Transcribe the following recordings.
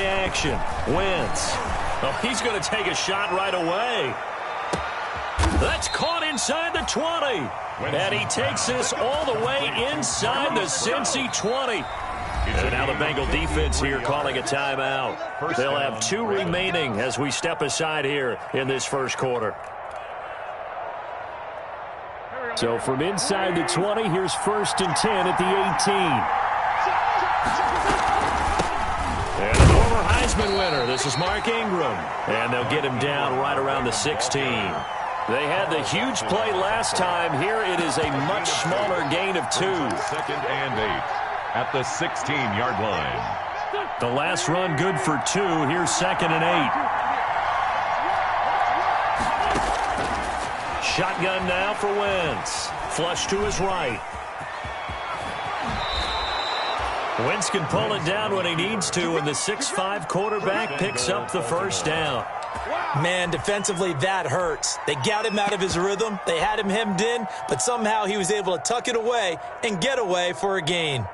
action. Wentz. Oh, he's going to take a shot right away. That's caught inside the 20. And he takes this all the way inside the Cincy 20. And now the Bengal defense here calling a timeout. They'll have 2 remaining as we step aside here in this first quarter. So from inside the 20, here's 1st and 10 at the 18. And a former Heisman winner. This is Mark Ingram. And they'll get him down right around the 16. They had the huge play last time. Here it is a much smaller gain of 2. 2nd and 8 at the 16-yard line. The last run good for 2. Here's 2nd and 8. Shotgun now for Wentz. Flush to his right. Wentz can pull it down when he needs to, and the 6'5" quarterback picks up the first down. Man, defensively, that hurts. They got him out of his rhythm. They had him hemmed in, but somehow he was able to tuck it away and get away for a gain.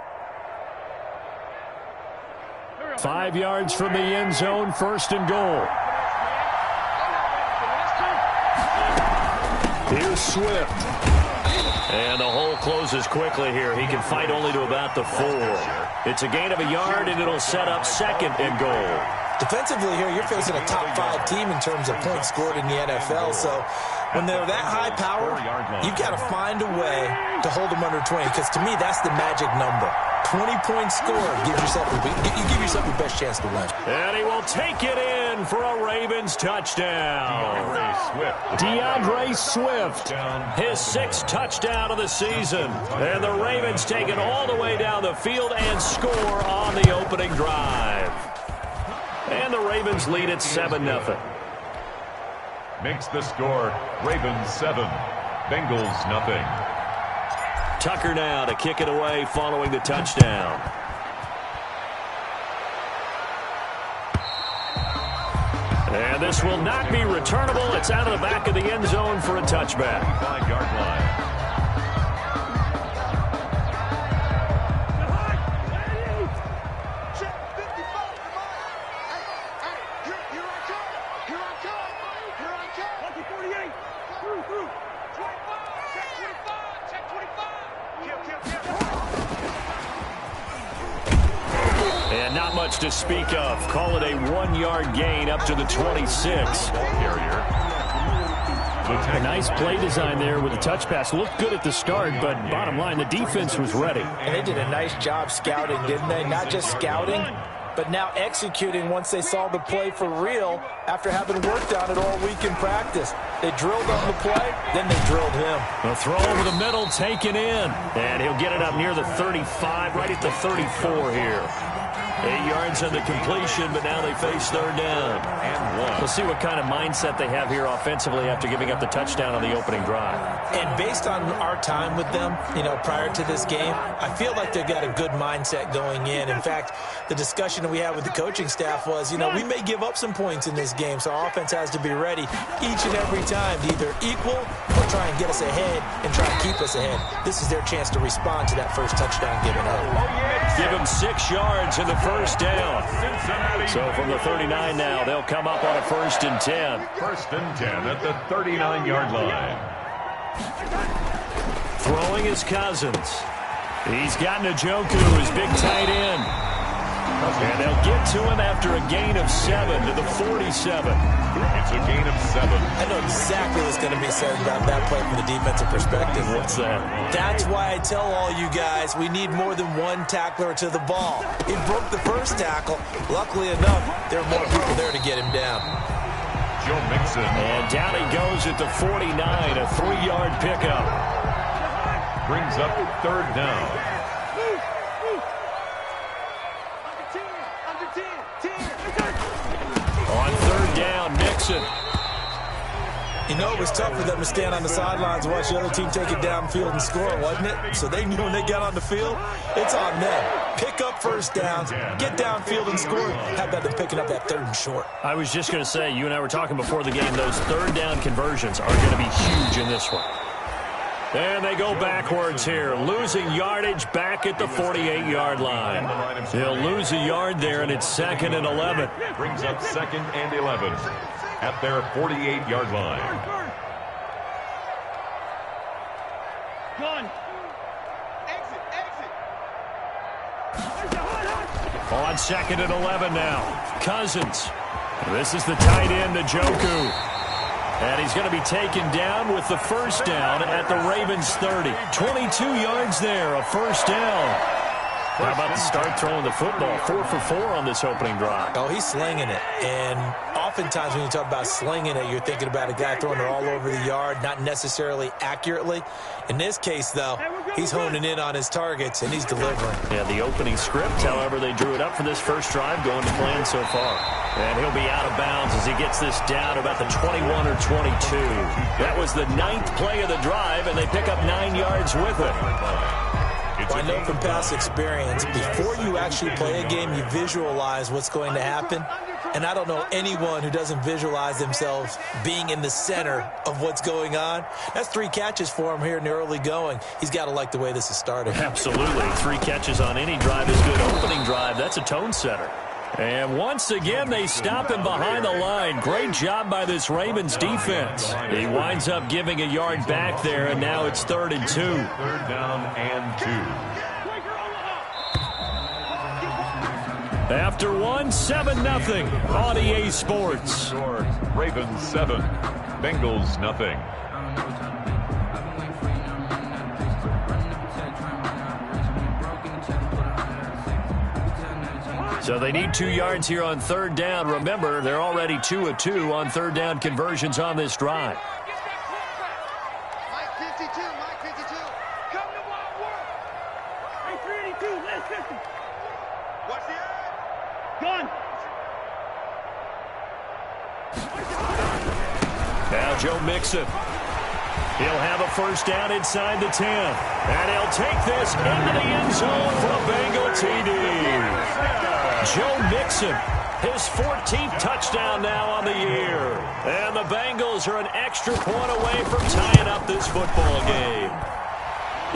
5 yards from the end zone, 1st and goal. Here's Swift. And the hole closes quickly here. He can fight only to about the 4. It's a gain of a yard, and it'll set up 2nd and goal. Defensively here, you're facing a top 5 team in terms of points scored in the NFL. So when they're that high power, you've got to find a way to hold them under 20. Because to me, that's the magic number. 20-point score. You give yourself your best chance to win. And he will take it in for a Ravens touchdown. DeAndre Swift, his 6th touchdown of the season. And the Ravens take it all the way down the field and score on the opening drive. And the Ravens lead at 7-0. Makes the score Ravens 7, Bengals nothing. Tucker now to kick it away following the touchdown. And this will not be returnable. It's out of the back of the end zone for a touchback. 5-yard line. And not much to speak of. Call it a 1-yard gain up to the 26. A nice play design there with the touch pass. Looked good at the start, but bottom line, the defense was ready. And they did a nice job scouting, didn't they? Not just scouting, but now executing once they saw the play for real after having worked on it all week in practice. They drilled on the play, then they drilled him. A throw over the middle, taken in. And he'll get it up near the 35, right at the 34 here. 8 yards on the completion, but now they face 3rd down. And 1. We'll see what kind of mindset they have here offensively after giving up the touchdown on the opening drive. And based on our time with them, prior to this game, I feel like they've got a good mindset going in. In fact, the discussion that we had with the coaching staff was, we may give up some points in this game, so our offense has to be ready each and every time to either equal or try and get us ahead and try and keep us ahead. This is their chance to respond to that first touchdown given up. Give him 6 yards in the first down. So from the 39 now, they'll come up on a 1st and 10. 1st and 10 at the 39-yard line. Throwing his Cousins. He's got Njoku, his big tight end. And they'll get to him after a gain of 7 to the 47. It's a gain of 7. I know exactly what's going to be said about that play from the defensive perspective. What's that? That's why I tell all you guys we need more than one tackler to the ball. He broke the first tackle. Luckily enough, there are more people there to get him down. Joe Mixon. And down he goes at the 49, a 3-yard pickup. Brings up 3rd down. On 3rd down, Mixon. It was tough for them to stand on the sidelines and watch the other team take it downfield and score, wasn't it? So they knew when they got on the field, it's on them. Pick up first downs, get downfield and score. How about them picking up that 3rd and short? I was just going to say, you and I were talking before the game, those 3rd down conversions are going to be huge in this one. And they go backwards here, losing yardage back at the 48-yard line. They'll lose a yard there, and it's 2nd and 11. Brings up 2nd and 11 at their 48-yard line. On 2nd and 11 now. Cousins. This is the tight end, Njoku. And he's going to be taken down with the first down at the Ravens 30. 22 yards there, a first down. How about the start throwing the football? 4 for 4 on this opening drive. Oh, he's slinging it. And oftentimes when you talk about slinging it, you're thinking about a guy throwing it all over the yard, not necessarily accurately. In this case, though, he's honing in on his targets, and he's delivering. Yeah, the opening script, however, they drew it up for this first drive going to plan so far. And he'll be out of bounds as he gets this down about the 21 or 22. That was the 9th play of the drive, and they pick up 9 yards with it. Well, I know from past experience, before you actually play a game, you visualize what's going to happen. And I don't know anyone who doesn't visualize themselves being in the center of what's going on. That's 3 catches for him here in the early going. He's got to like the way this is started. Absolutely. 3 catches on any drive is good. Opening drive, that's a tone setter. And once again, they stop him behind the line. Great job by this Ravens defense. He winds up giving a yard back there, and now it's 3rd and 2. 3rd down and 2. After 1, 7-0 on EA Sports. Ravens 7, Bengals nothing. So they need 2 yards here on 3rd down. Remember, they're already 2 of 2 on 3rd down conversions on this drive. Mike 52, Mike 52. Come to Wild World. Mike 382, last 50. Watch the edge. Gun. Now Joe Mixon. He'll have a first down inside the 10. And he'll take this into the end zone for a Bengal TD. Joe Mixon, his 14th touchdown now on the year. And the Bengals are an extra point away from tying up this football game.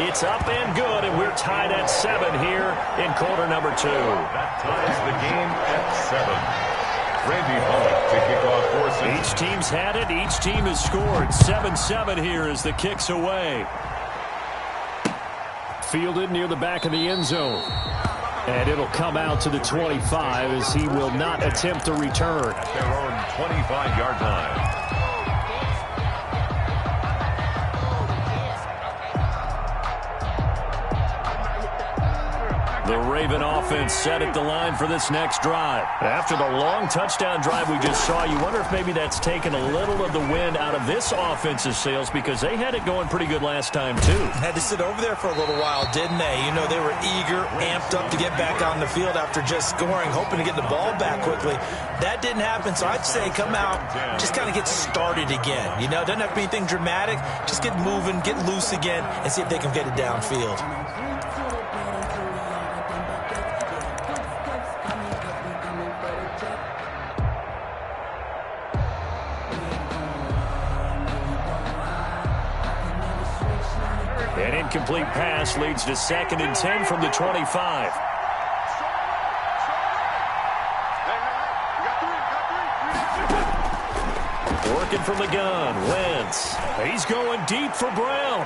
It's up and good, and we're tied at 7 here in quarter number 2. That ties the game at 7. Randy Bullock to kick off 4-6. Each team's had it. Each team has scored. 7-7 here as the kick's away. Fielded near the back of the end zone. And it'll come out to the 25 as he will not attempt to return. At their own 25-yard line. The Raven offense set at the line for this next drive. After the long touchdown drive we just saw, you wonder if maybe that's taken a little of the wind out of this offense's sails because they had it going pretty good last time, too. Had to sit over there for a little while, didn't they? You know, they were eager, amped up to get back on the field after just scoring, hoping to get the ball back quickly. That didn't happen, so I'd say come out, just kind of get started again. You know, it doesn't have to be anything dramatic. Just get moving, get loose again, and see if they can get it downfield. An incomplete pass leads to 2nd and 10 from the 25. Working from the gun, Wentz. He's going deep for Brown.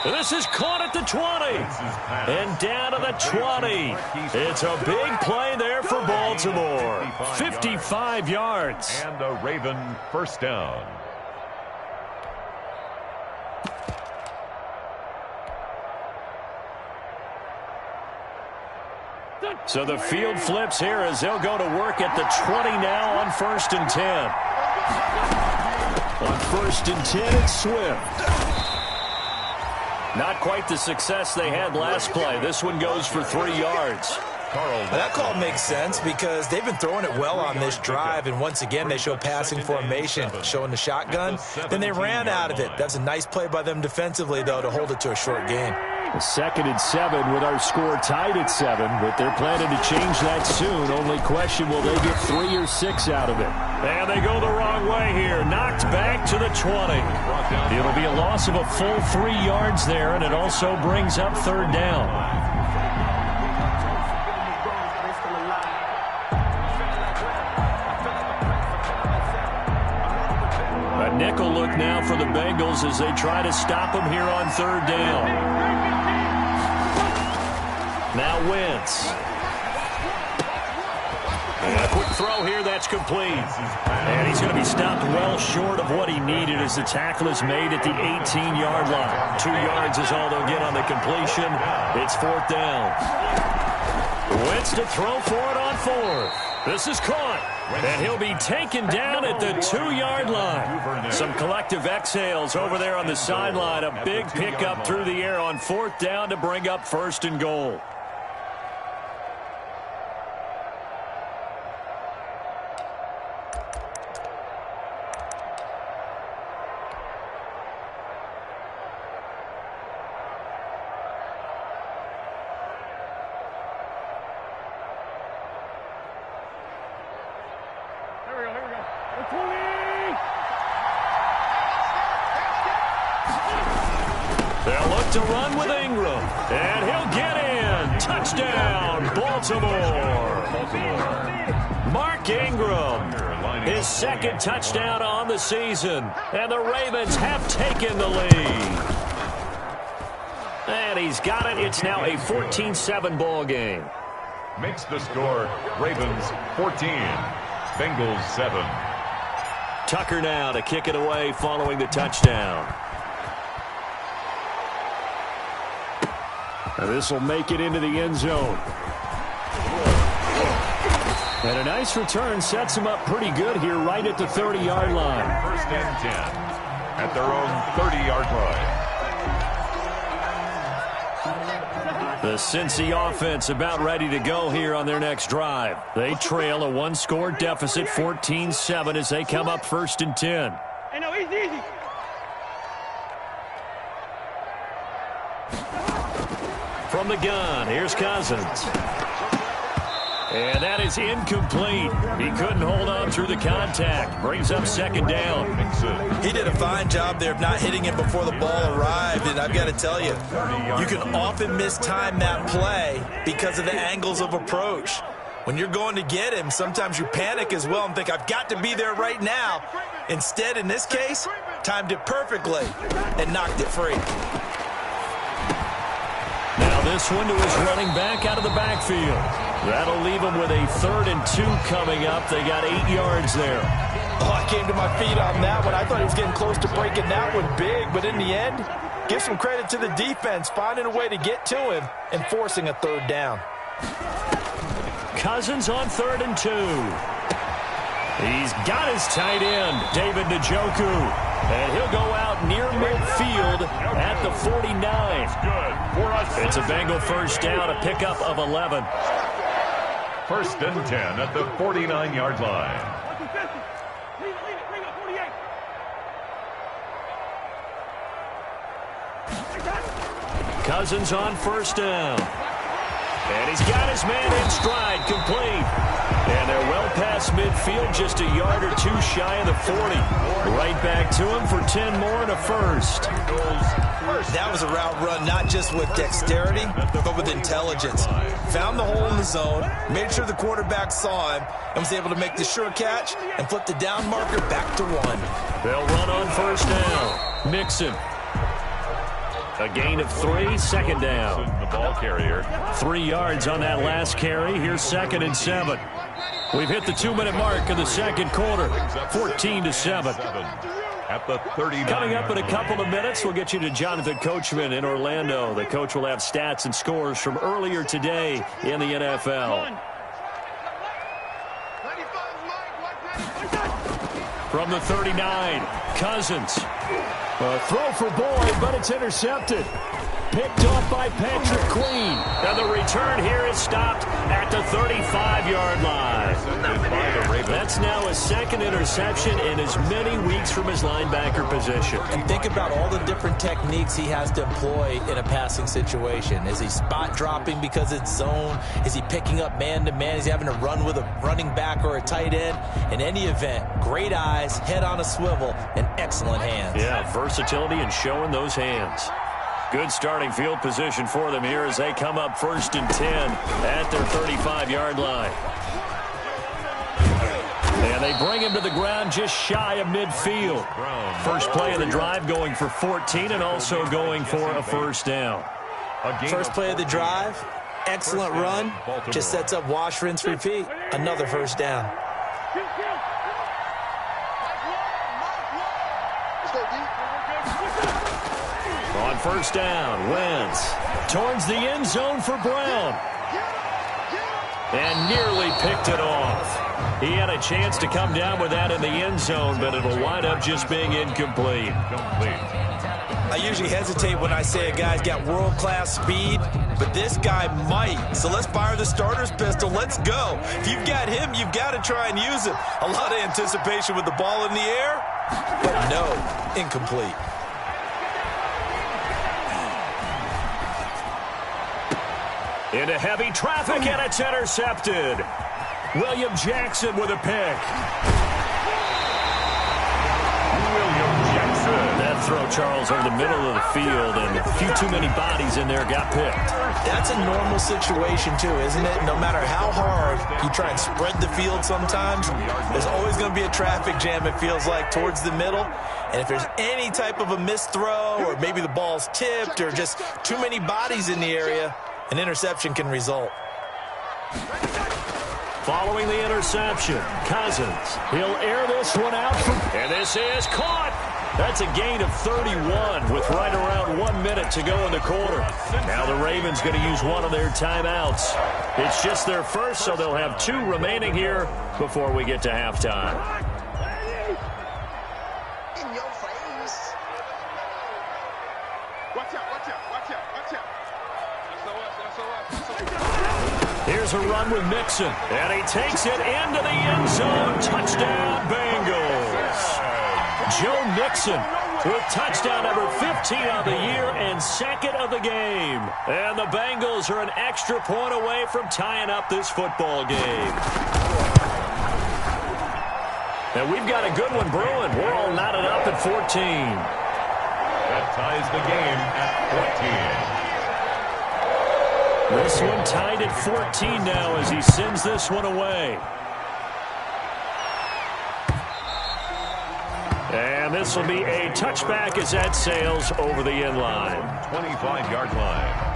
This is caught at the 20. And down to the 20. It's a big play there for Baltimore. 55 yards. And a Raven first down. So the field flips here as they'll go to work at the 20 now on 1st and 10. On 1st and 10, it's Swift. Not quite the success they had last play. This one goes for 3 yards. That call makes sense because they've been throwing it well on this drive, and once again they show passing formation, showing the shotgun. Then they ran out of it. That's a nice play by them defensively, though, to hold it to a short gain. 2nd and 7 with our score tied at 7, but they're planning to change that soon. Only question, will they get 3 or 6 out of it? And they go the wrong way here. Knocked back to the 20. It'll be a loss of a full 3 yards there, and it also brings up 3rd down. A nickel look now for the Bengals as they try to stop them here on 3rd down. Now Wentz. And a quick throw here, that's complete. And he's going to be stopped well short of what he needed as the tackle is made at the 18-yard line. 2 yards is all they'll get on the completion. It's 4th down. Wentz to throw for it on 4th. This is caught. And he'll be taken down at the 2-yard line. Some collective exhales over there on the sideline. A big pickup through the air on 4th down to bring up 1st and goal. They'll look to run with Ingram, and he'll get in. Touchdown, Baltimore. Mark Ingram, his 2nd touchdown on the season, and the Ravens have taken the lead. And he's got it. It's now a 14-7 ball game. Makes the score Ravens 14, Bengals 7. Tucker now to kick it away following the touchdown. And this will make it into the end zone. And a nice return sets him up pretty good here right at the 30-yard line. 1st and 10 at their own 30-yard line. The Cincy offense about ready to go here on their next drive. They trail a 1-score deficit, 14-7, as they come up 1st and 10. Hey, no, easy. From the gun, here's Cousins. And that is incomplete. He couldn't hold on through the contact. Brings up 2nd down. He did a fine job there of not hitting him before the ball arrived. And I've got to tell you, you can often mistime that play because of the angles of approach. When you're going to get him, sometimes you panic as well and think, I've got to be there right now. Instead, in this case, timed it perfectly and knocked it free. Now this one to his running back out of the backfield. That'll leave him with a 3rd and 2 coming up. They got 8 yards there. Oh, I came to my feet on that one. I thought he was getting close to breaking that one big, but in the end, give some credit to the defense, finding a way to get to him and forcing a 3rd down. Cousins on 3rd and 2. He's got his tight end, David Njoku. And he'll go out near midfield at the 49. It's a Bengal 1st down, a pickup of 11. 1st and 10 at the 49-yard line. Cousins on 1st down. And he's got his man in stride, complete. And they're well past midfield, just a yard or 2 shy of the 40. Right back to him for 10 more and a 1st. That was a route run not just with dexterity, but with intelligence. Found the hole in the zone, made sure the quarterback saw him, and was able to make the sure catch and flip the down marker back to 1. They'll run on 1st down. Mixon. A gain of 3, 2nd down. The ball carrier. 3 yards on that last carry. Here's 2nd and 7. We've hit the 2-minute mark of the 2nd quarter. 14-7. At the 39. Coming up in a couple of minutes, we'll get you to Jonathan Coachman in Orlando. The coach will have stats and scores from earlier today in the NFL. From the 39, Cousins. A throw for Boyd, but it's intercepted. Picked off by Patrick Queen. And the return here is stopped at the 35-yard line. That's now his second interception in as many weeks from his linebacker position. And think about all the different techniques he has to employ in a passing situation. Is he spot dropping because it's zone? Is he picking up man-to-man? Is he having to run with a running back or a tight end? In any event, great eyes, head on a swivel, and excellent hands. Yeah, versatility and showing those hands. Good starting field position for them here as they come up 1st and 10 at their 35-yard line. And they bring him to the ground just shy of midfield. First play of the drive going for 14 and also going for a first down. First play of the drive, excellent run. Just sets up wash, rinse, repeat. Another first down. On first down, Wentz towards the end zone for Brown. And nearly picked it off. He had a chance to come down with that in the end zone, but it'll wind up just being incomplete. I usually hesitate when I say a guy's got world-class speed, but this guy might. So let's fire the starter's pistol. Let's go. If you've got him, you've got to try and use him. A lot of anticipation with the ball in the air, but no, incomplete. Into heavy traffic, and it's intercepted. William Jackson with a pick. William Jackson. That throw, Charles, over the middle of the field, and a few too many bodies in there got picked. That's a normal situation, too, isn't it? No matter how hard you try and spread the field sometimes, there's always going to be a traffic jam, it feels like, towards the middle. And if there's any type of a missed throw, or maybe the ball's tipped, or just too many bodies in the area, an interception can result. Following the interception, Cousins. He'll air this one out. And this is caught. That's a gain of 31 with right around 1 minute to go in the quarter. Now the Ravens going to use one of their timeouts. It's just their first, so they'll have 2 remaining here before we get to halftime. In your face. Watch out, watch out, watch out, watch out. Here's a run with Mixon, and he takes it into the end zone. Touchdown, Bengals. Joe Mixon with touchdown number 15 on the year and second of the game. And the Bengals are an extra point away from tying up this football game. And we've got a good one brewing. We're all knotted up at 14. That ties the game at 14. This one tied at 14 now as he sends this one away. And this will be a touchback as that sails over the end line. 25-yard line.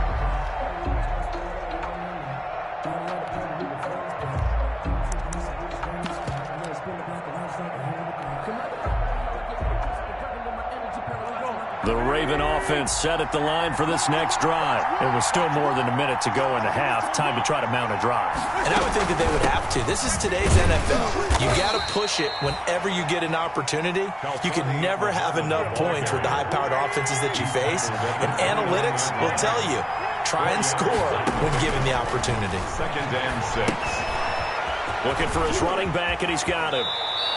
The Raven offense set at the line for this next drive. It was still more than a minute to go in the half. Time to try to mount a drive. And I would think that they would have to. This is today's NFL. You got to push it whenever you get an opportunity. You can never have enough points with the high-powered offenses that you face. And analytics will tell you, try and score when given the opportunity. 2nd and 6. Looking for his running back, and he's got him.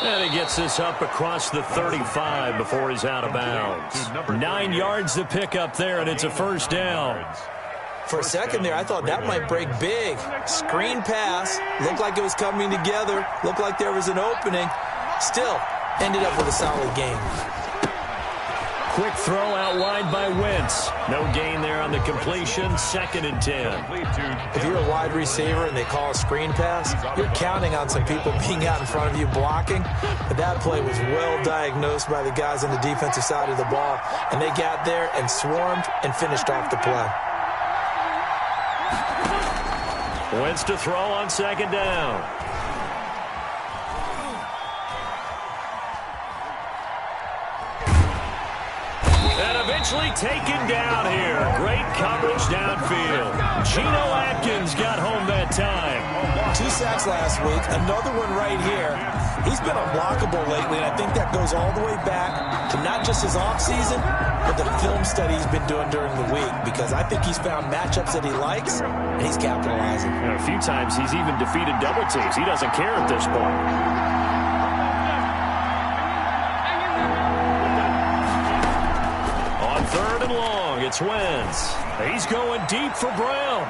And he gets this up across the 35 before he's out of bounds. 9 yards to pick up there, and it's a first down. For a second there, I thought that might break big. Screen pass. Looked like it was coming together. Looked like there was an opening. Still, ended up with a solid game. Quick throw outlined by Wentz. No gain there on the completion. 2nd and 10. If you're a wide receiver and they call a screen pass, you're counting on some people being out in front of you blocking. But that play was well diagnosed by the guys on the defensive side of the ball. And they got there and swarmed and finished off the play. Wentz to throw on 2nd down. Eventually taken down here. Great coverage downfield. Geno Atkins got home that time. 2 sacks last week. Another one right here. He's been unblockable lately, and I think that goes all the way back to not just his offseason, but the film study he's been doing during the week, because I think he's found matchups that he likes, and he's capitalizing. A few times he's even defeated double teams. He doesn't care at this point. and long. It's Wentz. He's going deep for Brown.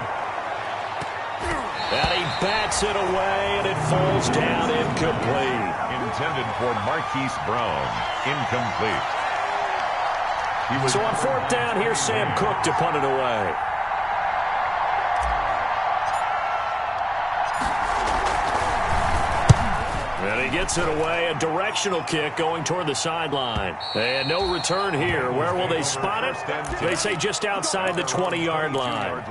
And he bats it away, and it falls down incomplete. Intended for Marquise Brown. Incomplete. So on fourth down, here's Sam Cook to punt it away. And he gets it away, a directional kick going toward the sideline. And no return here. Where will they spot it? They say just outside the 20-yard line.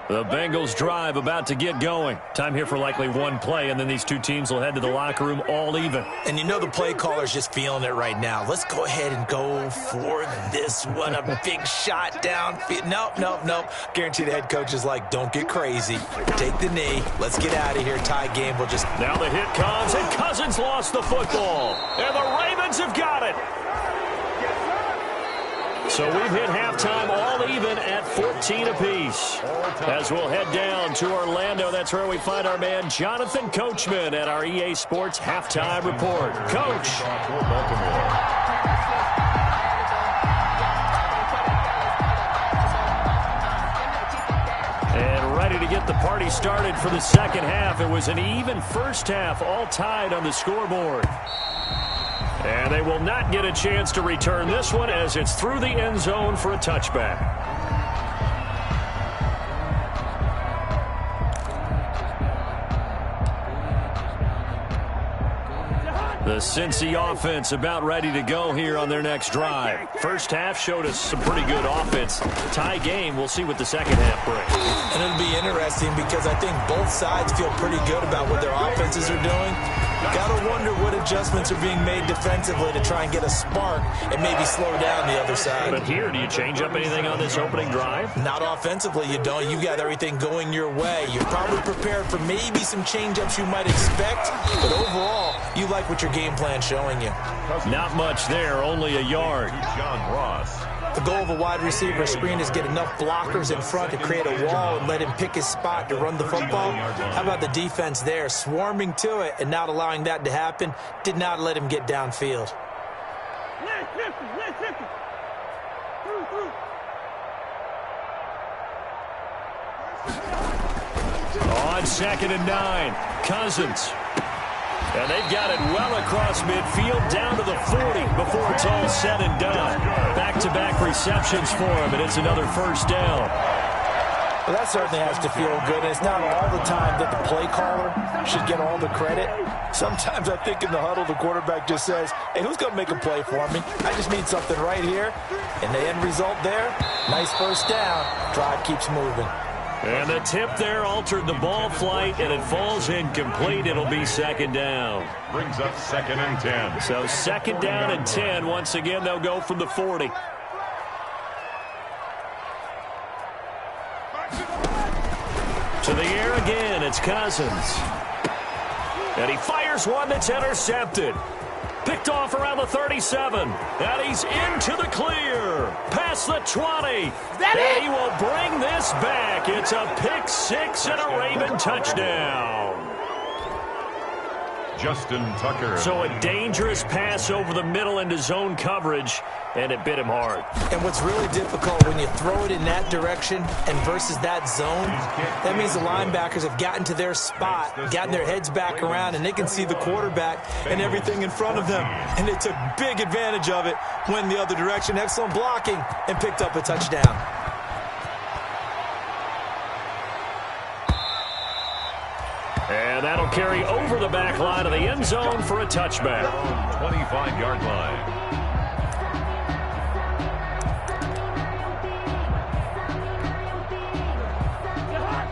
The Bengals drive about to get going. Time here for likely one play, and then these two teams will head to the locker room all even. And you know the play caller's just feeling it right now. Let's go ahead and go for this one. A big shot downfield. Nope. Guarantee the head coach is like, don't get crazy. Take the knee. Let's get out of here. Tie game. We'll just... Now the hit comes, and Cousins lost the football. And the Ravens have got it. So we've hit halftime all even at 14 apiece. As we'll head down to Orlando, that's where we find our man Jonathan Coachman at our EA Sports Halftime Report. Coach. And ready to get the party started for the second half. It was an even first half, all tied on the scoreboard. And they will not get a chance to return this one as it's through the end zone for a touchback. The Cincy offense about ready to go here on their next drive. First half showed us some pretty good offense. Tie game, we'll see what the second half brings. And it'll be interesting because I think both sides feel pretty good about what their offenses are doing. Gotta wonder what adjustments are being made defensively to try and get a spark and maybe slow down the other side. But here, do you change up anything on this opening drive? Not offensively, you don't. You've got everything going your way. You're probably prepared for maybe some change-ups you might expect, but overall, you like what your game plan's showing you. Not much there, only a yard. John Ross. The goal of a wide receiver screen is get enough blockers in front to create a wall and let him pick his spot to run the football. How about the defense there, swarming to it and not allowing that to happen? Did not let him get downfield. On 2nd and 9, Cousins. And they've got it well across midfield, down to the 40 before it's all said and done. Back-to-back receptions for him, and it's another first down. Well, that certainly has to feel good. It's not all the time that the play caller should get all the credit. Sometimes I think in the huddle, the quarterback just says, hey, who's going to make a play for me? I just need something right here. And the end result there, nice first down. Drive keeps moving. And the tip there altered the ball flight, and it falls incomplete. It'll be 2nd down. Brings up 2nd and 10. So 2nd down and 10. Once again, they'll go from the 40. To the air again, it's Cousins. And he fires one that's intercepted. Picked off around the 37. And he's into the clear. Past the 20. And he will bring this back. It's a pick six and a Raven touchdown. Justin Tucker. So a dangerous pass over the middle into zone coverage, and it bit him hard. And what's really difficult when you throw it in that direction and versus that zone, that means the linebackers have gotten to their spot, gotten their heads back around, and they can see the quarterback and everything in front of them. And they took big advantage of it, went the other direction, excellent blocking, and picked up a touchdown. And that'll carry over the back line of the end zone for a touchback. 25-yard line.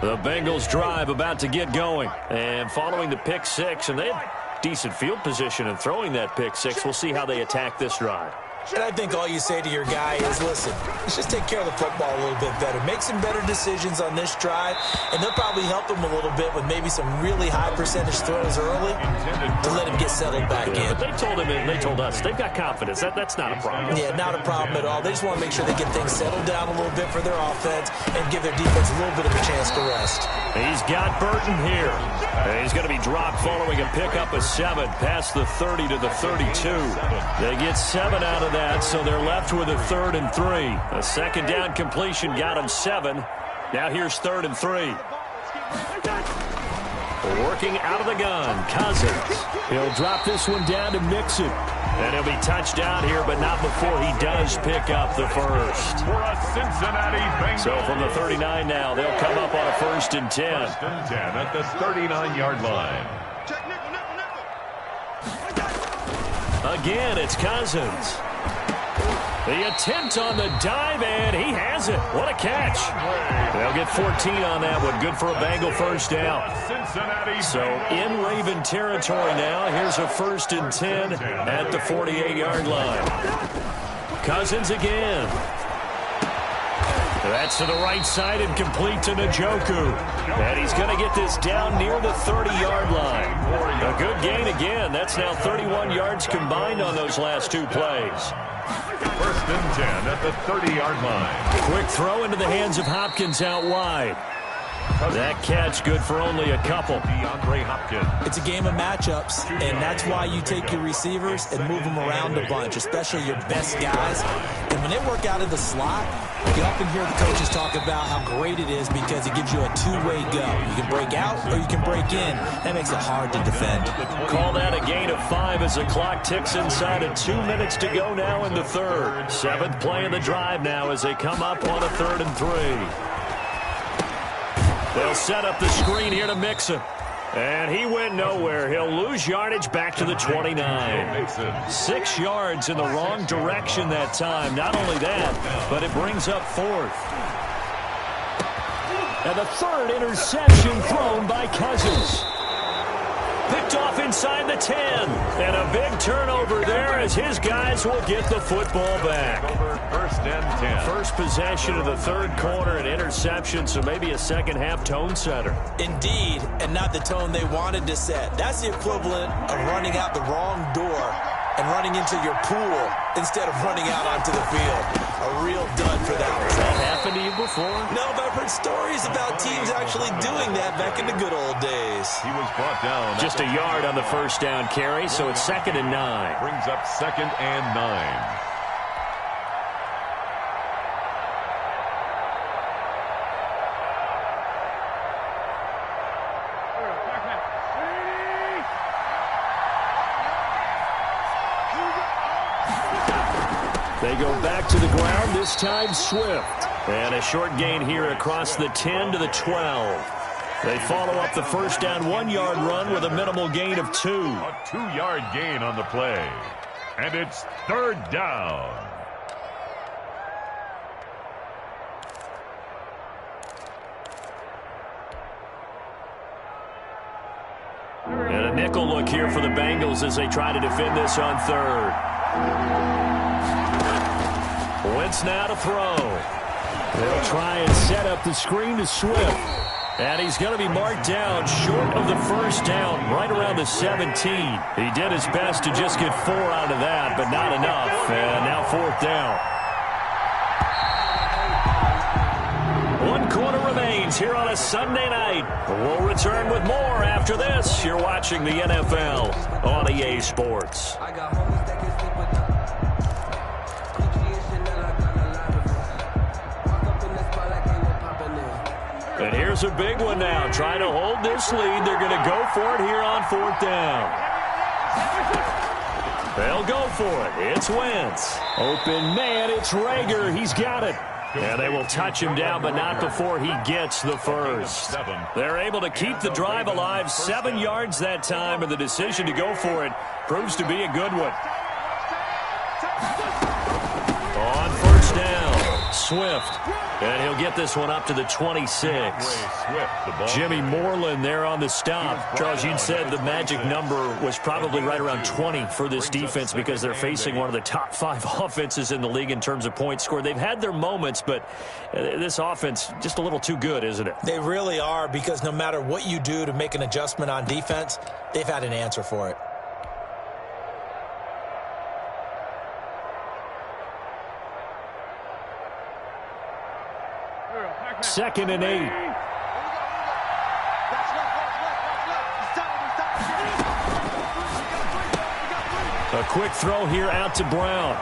The Bengals drive about to get going. And following the pick six, and they had decent field position in throwing that pick six. We'll see how they attack this drive. And I think all you say to your guy is, listen, let's just take care of the football a little bit better. Make some better decisions on this drive, and they'll probably help him a little bit with maybe some really high percentage throws early to let him get settled back in. But they told him, and they told us, they've got confidence. That's not a problem. Yeah, not a problem at all. They just want to make sure they get things settled down a little bit for their offense and give their defense a little bit of a chance to rest. He's got Burton here. And he's going to be dropped following a pickup of 7 past the 30 to the 32. They get 7 out of that, so they're left with a 3rd and 3. A second down completion got him 7. Now here's 3rd and 3. Working out of the gun, Cousins. He'll drop this one down to Mixon. And he'll be touched down here, but not before he does pick up the first. For a Cincinnati Bengals. So from the 39 now, they'll come up on a 1st and 10. 1st and 10 at the 39-yard line. Again, it's Cousins. The attempt on the dive, and he has it. What a catch. They'll get 14 on that one. Good for a Bengal first down. So in Raven territory now. Here's a 1st and 10 at the 48-yard line. Cousins again. That's to the right side and complete to Njoku. And he's going to get this down near the 30-yard line. A good gain again. That's now 31 yards combined on those last 2 plays. 1st and 10 at the 30-yard line. Quick throw into the hands of Hopkins out wide. That catch good for only a couple. DeAndre Hopkins. It's a game of matchups, and that's why you take your receivers and move them around a bunch, especially your best guys. And when they work out of the slot, you often hear the coaches talk about how great it is because it gives you a two-way go. You can break out or you can break in. That makes it hard to defend. Call that a gain of 5 as the clock ticks inside of 2 minutes to go now in the 3rd. 7th play of the drive now as they come up on a 3rd and 3. They'll set up the screen here to Mixon. And he went nowhere. He'll lose yardage back to the 29. 6 yards in the wrong direction that time. Not only that, but it brings up 4th. And the 3rd interception thrown by Cousins. Picked off inside the 10. And a big turnover there as his guys will get the football back. 1st and 10. First possession of the 3rd quarter, an interception, so maybe a second-half tone setter. Indeed, and not the tone they wanted to set. That's the equivalent of running out the wrong door and running into your pool instead of running out onto the field. A real dud for that one. Has that happened to you before? No, but I've heard stories about teams actually doing that back in the good old days. He was brought down. Just a yard on the first down carry, so it's 2nd and 9. Brings up 2nd and 9. They go back to the ground, this time Swift. And a short gain here across the 10 to the 12. They follow up the first down 1-yard run with a minimal gain of 2. A 2-yard gain on the play. And it's 3rd down. And a nickel look here for the Bengals as they try to defend this on 3rd. Wentz now to throw. They'll try and set up the screen to Swift. And he's going to be marked down short of the first down, right around the 17. He did his best to just get 4 out of that, but not enough. And now 4th down. 1 quarter remains here on a Sunday night. We'll return with more after this. You're watching the NFL on EA Sports. And here's a big one now. Trying to hold this lead. They're going to go for it here on 4th down. They'll go for it. It's Wentz. Open man. It's Rager. He's got it. And they will touch him down, but not before he gets the first. They're able to keep the drive alive. 7 yards that time, and the decision to go for it proves to be a good one. On first down, Swift. And he'll get this one up to the 26. Jimmy Moreland there on the stop. Charles, you'd said the magic number was probably right around 20 for this defense because they're facing one of the top 5 offenses in the league in terms of points scored. They've had their moments, but this offense just a little too good, isn't it? They really are, because no matter what you do to make an adjustment on defense, they've had an answer for it. Second and 8. A quick throw here out to Brown.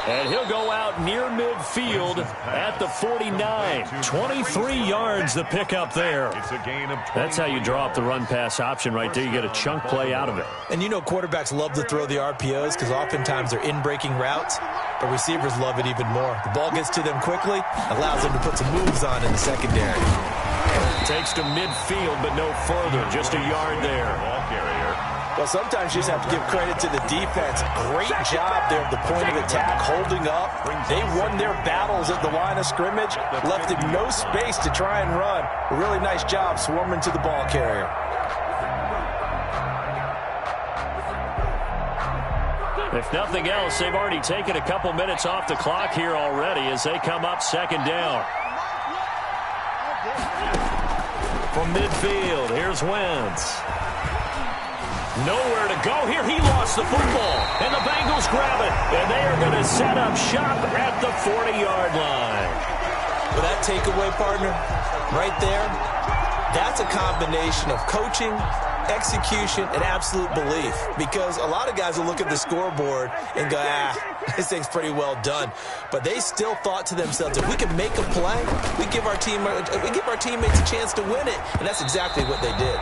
And he'll go out near midfield at the 49. 23 yards the pickup there. That's how you draw up the run-pass option right there. You get a chunk play out of it. And you know quarterbacks love to throw the RPOs because oftentimes they're in-breaking routes, but receivers love it even more. The ball gets to them quickly, allows them to put some moves on in the secondary. Takes to midfield, but no further. Just a yard there. Ball carrier. Well, sometimes you just have to give credit to the defense. Great job there at the point of attack, holding up. They won their battles at the line of scrimmage, left him no space to try and run. A really nice job swarming to the ball carrier. If nothing else, they've already taken a couple minutes off the clock here already as they come up second down. From midfield, here's Wentz. Nowhere to go here. He lost the football, and the Bengals grab it, and they are going to set up shop at the 40-yard line. Well, that takeaway, partner, right there, that's a combination of coaching, execution, and absolute belief, because a lot of guys will look at the scoreboard and go, this thing's pretty well done. But they still thought to themselves, if we can make a play, we give our teammates a chance to win it, and that's exactly what they did.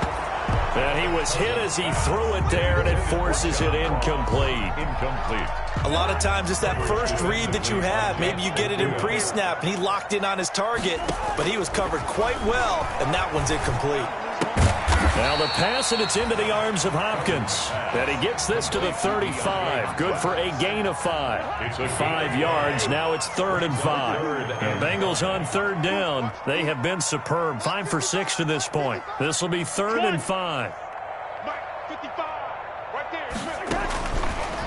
And he was hit as he threw it there, and it forces it incomplete. A lot of times it's that first read that you have. Maybe you get it in pre-snap, and he locked in on his target, but he was covered quite well, and that one's incomplete. Now the pass, and it's into the arms of Hopkins. And he gets this to the 35. Good for a gain of 5. 5 yards. Now it's 3rd and 5. The Bengals on 3rd down. They have been superb. 5 for 6 to this point. This will be 3rd and 5.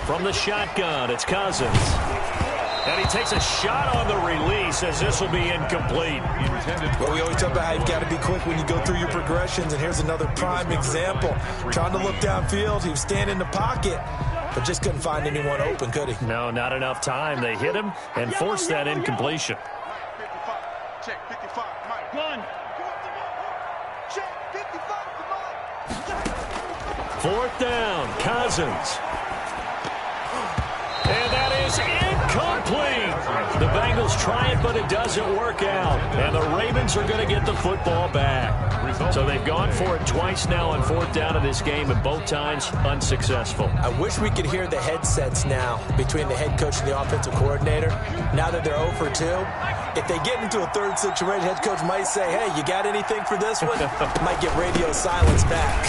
From the shotgun, it's Cousins. And he takes a shot on the release as this will be incomplete. Well, we always talk about how you've got to be quick when you go through your progressions, and here's another prime example. Trying to look downfield, he was standing in the pocket, but just couldn't find anyone open, could he? No, not enough time. They hit him and forced that incompletion. Check 55, Mike. Gun. Check 55, 4th down, Cousins. And that is incomplete. The Bengals try it, but it doesn't work out. And the Ravens are going to get the football back. So they've gone for it twice now on 4th down in this game, and both times unsuccessful. I wish we could hear the headsets now between the head coach and the offensive coordinator. Now that they're 0 for 2, if they get into a 3rd situation, head coach might say, hey, you got anything for this one? Might get radio silence back.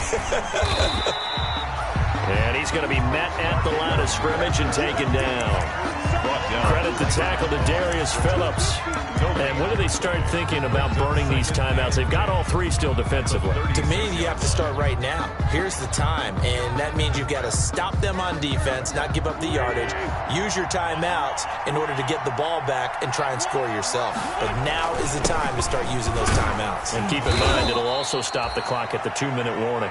And he's going to be met at the line of scrimmage and taken down. Credit the tackle to Darius Phillips. And when do they start thinking about burning these timeouts? They've got all 3 still defensively. To me, you have to start right now. Here's the time, and that means you've got to stop them on defense, not give up the yardage, use your timeouts in order to get the ball back and try and score yourself. But now is the time to start using those timeouts. And keep in mind, it'll also stop the clock at the 2-minute warning.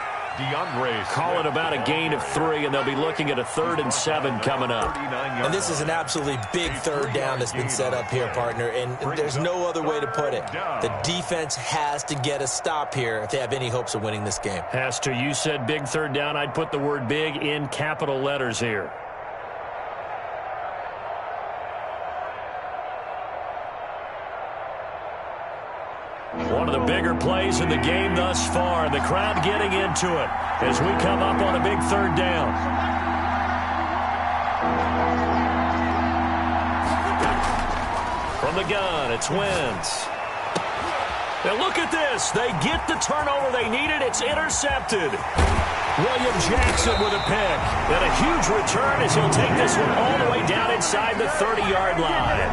Call it about a gain of 3, and they'll be looking at a 3rd and 7 coming up. And this is an absolutely big 3rd down that's been set up here, partner, and there's no other way to put it. The defense has to get a stop here if they have any hopes of winning this game. Has to. You said big 3rd down. I'd put the word big in capital letters here. One of the bigger plays in the game thus far, and the crowd getting into it as we come up on a big 3rd down. From the gun, it's Wentz. Now look at this. They get the turnover they needed. It's intercepted. William Jackson with a pick. And a huge return as he'll take this one all the way down inside the 30-yard line.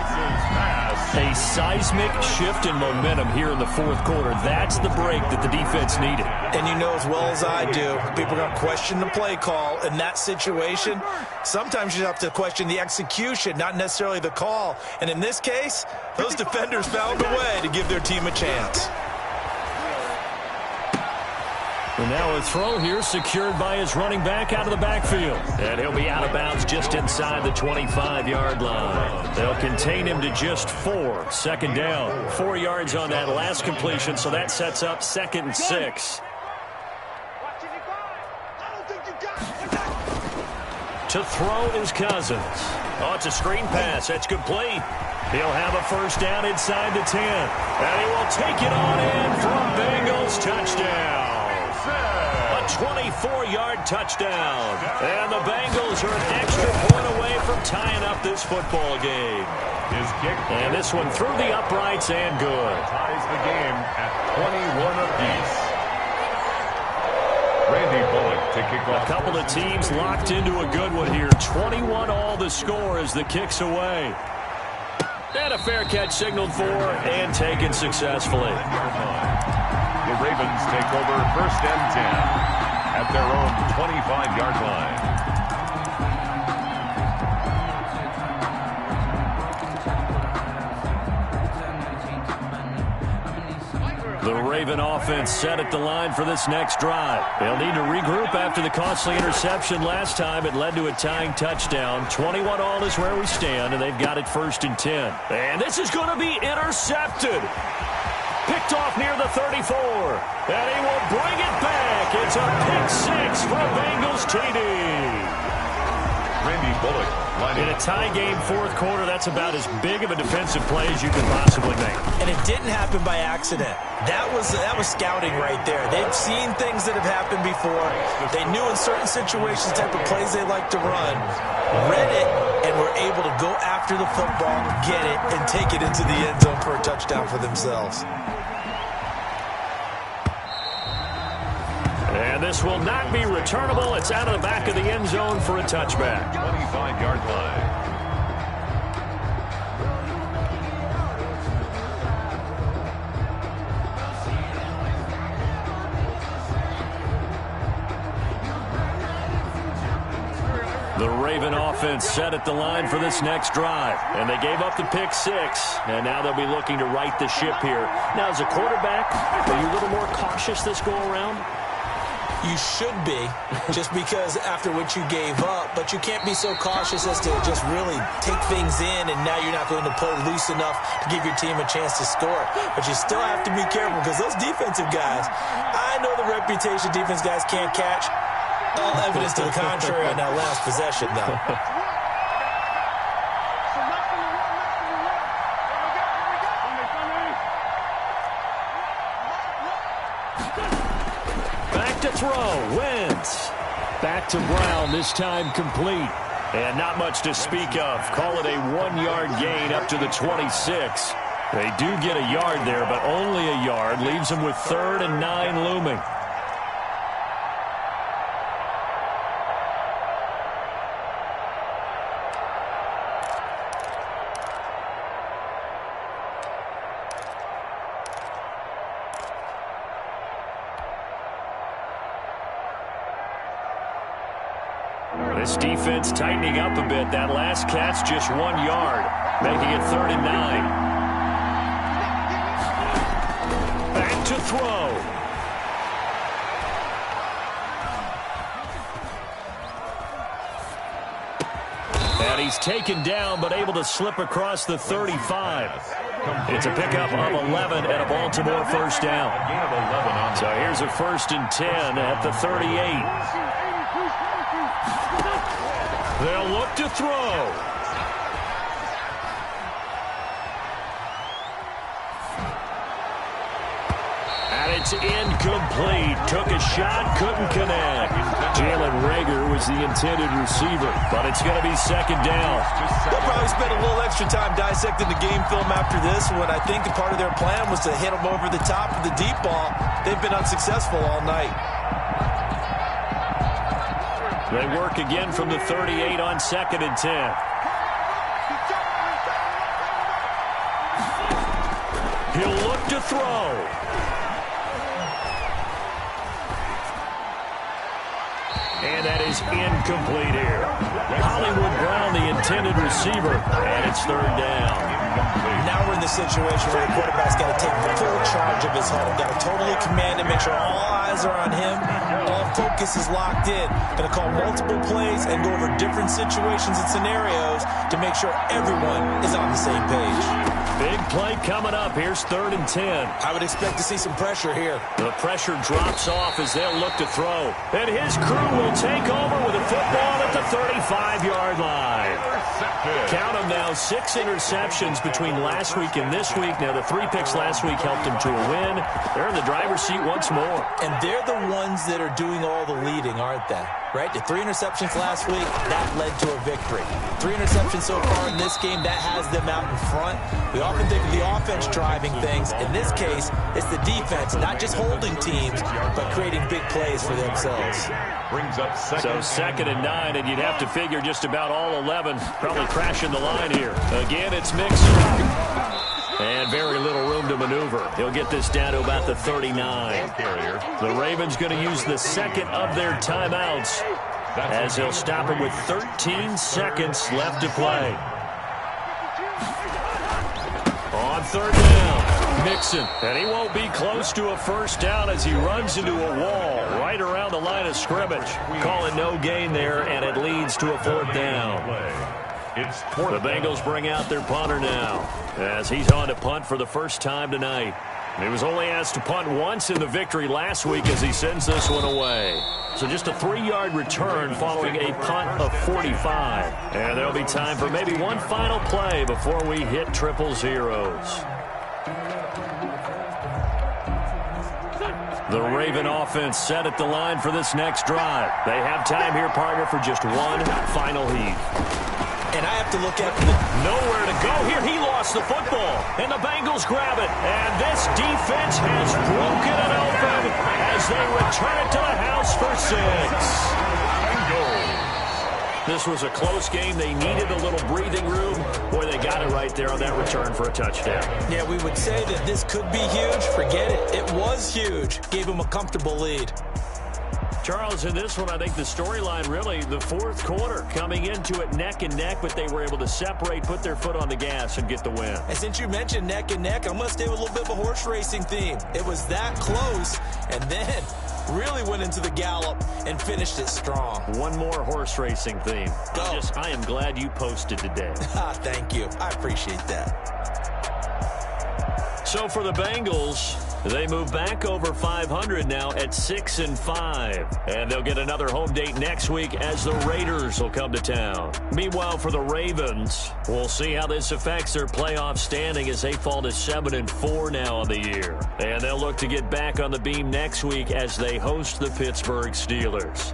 A seismic shift in momentum here in the fourth quarter. That's the break that the defense needed. And you know as well as I do, people are going to question the play call in that situation. Sometimes you have to question the execution, not necessarily the call. And in this case, those defenders found a way to give their team a chance. And now a throw here secured by his running back out of the backfield. And he'll be out of bounds just inside the 25-yard line. They'll contain him to just 4. Second down. 4 yards on that last completion, so that sets up 2nd and 6. To throw is Cousins. Oh, it's a screen pass. That's complete. He'll have a first down inside the 10. And he will take it on in for a Bengals touchdown. A 24-yard touchdown. And the Bengals are an extra point away from tying up this football game. His kick. And this one through the uprights and good. Ties the game at 21 apiece. Randy Bullock to kick off. A couple of teams locked into a good one here. 21 all the score as the kick's away. And a fair catch signaled for and taken successfully. The Ravens take over 1st and 10 at their own 25-yard line. The Raven offense set at the line for this next drive. They'll need to regroup after the costly interception last time. It led to a tying touchdown. 21 all is where we stand, and they've got it 1st and 10. And this is going to be intercepted. Picked off near the 34. And he will bring it back. It's a pick 6 for a Bengals TD. Randy Bullock. In a tie game, 4th quarter, that's about as big of a defensive play as you can possibly make. And it didn't happen by accident. That was scouting right there. They've seen things that have happened before. They knew in certain situations the type of plays they like to run, read it, and were able to go after the football, get it, and take it into the end zone for a touchdown for themselves. And this will not be returnable. It's out of the back of the end zone for a touchback. 25-yard line. The Raven offense set at the line for this next drive. And they gave up the pick 6. And now they'll be looking to right the ship here. Now, as a quarterback, are you a little more cautious this go-around? You should be, just because after what you gave up, but you can't be so cautious as to just really take things in, and now you're not going to play loose enough to give your team a chance to score. But you still have to be careful because those defensive guys, I know the reputation defense guys can't catch. All evidence to the contrary on that last possession, though. Throw, Wentz. Back to Brown, this time complete. And not much to speak of. Call it a 1-yard gain up to the 26. They do get a yard there, but only a yard. Leaves them with 3rd and 9 looming. This defense tightening up a bit. That last catch just 1 yard, making it 3rd and 9. Back to throw. And he's taken down, but able to slip across the 35. It's a pickup of 11 and a Baltimore first down. So here's a 1st and 10 at the 38. They'll look to throw. And it's incomplete. Took a shot, couldn't connect. Jalen Reagor was the intended receiver, but it's going to be 2nd down. They'll probably spend a little extra time dissecting the game film after this one. I think a part of their plan was to hit them over the top of the deep ball. They've been unsuccessful all night. They work again from the 38 on 2nd and 10. He'll look to throw. And that is incomplete here. Hollywood Brown, the intended receiver, and it's third down. Now we're in the situation where the quarterback's got to take full charge of his huddle. Got to totally command it, make sure all eyes are on him. All focus is locked in. Going to call multiple plays and go over different situations and scenarios to make sure everyone is on the same page. Big play coming up. Here's 3rd and 10. I would expect to see some pressure here. The pressure drops off as they'll look to throw. And his crew will take over with a football at the 35-yard line. Count them now, 6 interceptions between last week and this week. Now, the 3 picks last week helped them to a win. They're in the driver's seat once more. And they're the ones that are doing all the leading, aren't they? Right? The 3 interceptions last week, that led to a victory. 3 interceptions so far in this game, that has them out in front. We often think of the offense driving things. In this case, it's the defense, not just holding teams, but creating big plays for themselves. Brings up second. So 2nd and 9, and you'd have to figure just about all 11 probably crashing the line here. Again, it's Mixon. And very little room to maneuver. He'll get this down to about the 39. The Ravens going to use the second of their timeouts as they'll stop him with 13 seconds left to play. On 3rd down, Mixon. And he won't be close to a first down as he runs into a wall right around the line of scrimmage. Call it no gain there, and it leads to a 4th down. The Bengals bring out their punter now as he's on to punt for the first time tonight. He was only asked to punt once in the victory last week as he sends this one away. So just a 3-yard return following a punt of 45. And there'll be time for maybe one final play before we hit triple zeros. The Raven offense set at the line for this next drive. They have time here, partner, for just one final heave. And I have to look at nowhere to go here. He lost the football, and the Bengals grab it. And this defense has broken it open as they return it to the house for 6. This was a close game. They needed a little breathing room. Boy, they got it right there on that return for a touchdown. Yeah, we would say that this could be huge. Forget it. It was huge. Gave them a comfortable lead. Charles, in this one, I think the storyline really, the 4th quarter, coming into it neck and neck, but they were able to separate, put their foot on the gas, and get the win. And since you mentioned neck and neck, I'm going to stay with a little bit of a horse racing theme. It was that close, and then really went into the gallop and finished it strong. One more horse racing theme. I am glad you posted today. Thank you. I appreciate that. So for the Bengals, they move back over 500 now at 6-5. And they'll get another home date next week as the Raiders will come to town. Meanwhile, for the Ravens, we'll see how this affects their playoff standing as they fall to 7-4 now on the year. And they'll look to get back on the beam next week as they host the Pittsburgh Steelers.